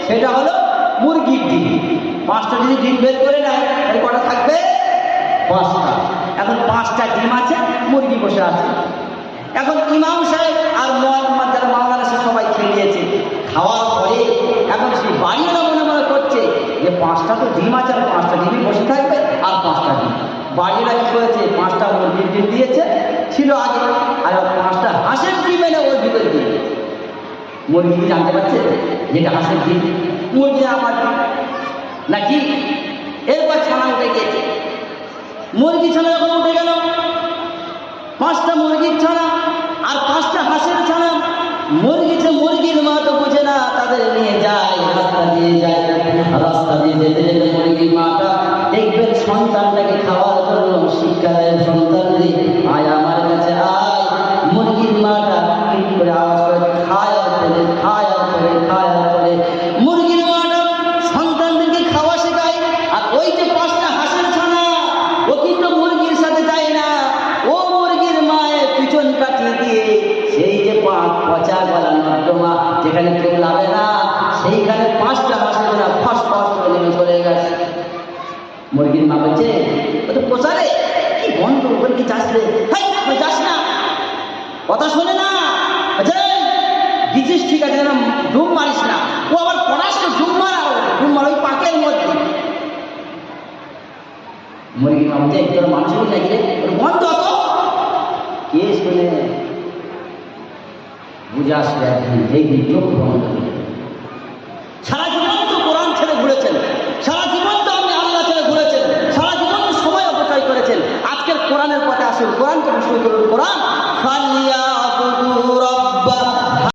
সেটা হলো মুরগির ডিম। 5টা যদি ডিম বের করে নেয় তাহলে কটা থাকবে? 5টা। এখন 5টা ডিম আছে, মুরগি বসে আছে। এখন ইমাম সাহেব আর যারা মাওলানা সে সবাই খেয়ে নিয়েছে। খাওয়ার পরে এখন সেই বাড়িওয়ালা মনে মনে করছে যে 5টা তো ডিম আছে, আর 5টা ডিমই বসে থাকবে, আর 5টা ডিম। বাড়িওয়ালা কি করেছে? 5টা মুরগির ডিম দিয়েছে ছিল আগে, আর 5টা হাঁসের ডিম এনে ওর ভিতরে দিয়ে। মুরগি কি জানতে পারছে যেটা হাঁসের ডিম? মুরগি আমার নাকি? এরপর ছানা উঠে গিয়েছে। মুরগি ছানা যখন উঠে গেল, 5টা মুরগির ছানা আর 5টা হাঁসের ছানা। মুরগির মা তো বুঝে না, তাদের নিয়ে যায়, রাস্তা দিয়ে যায়। রাস্তা দিয়ে যেতে যেতে মুরগির মাটা দেখবেন সন্তানটাকে খাওয়ার জন্য শিক্ষা দেয়, সন্তান রে আয় আমার কাছে আয়। মুরগির মাটা ঠিক করে আওয়াজ করে খায় আর করে, খায় আর করে, খায় আর করে। মুরগির মাটা সন্তানদেরকে খাওয়া শেখায়। আর ওই যে 5টা হাঁসের ছানা, ও কিন্তু মুরগির সাথে যায় না, ও মুরগির মায়ের পিছন কাটিয়ে দিয়ে সেই যে পচা গলা নর্দমা যেখানে কেউ লাভে না, সেইখানে 5টা হাঁসের ছানা ফস ফস করে নেমে চলে গেছে। মুরগির মা বলছে, ও তো পোষারে কি বন্ধ করে কি যাস রে? যাস না, কথা শোনে না। দিছিস ঠিক আছে, ডুম মারিস না। ও আবার পড়াশোনা ডুম মারাও, ডুম মার ওই পাকের মধ্যে। মুরগির মা বলছে, তোর মানুষের নাকি রে, বন্ধ তো কে শোনে? বুঝাস এই দিন চোখ বন্ধ। সারা জীবন তো কোরআন ছেড়ে ঘুরেছেন, সারা জীবন তো আপনি আল্লাহ ছেড়ে ঘুরেছেন, সারা জীবন তো সময় অপচয় করেছেন। আজকের কোরআনের পথে আসুন, কোরআনকে শুরু করুন। কোরআন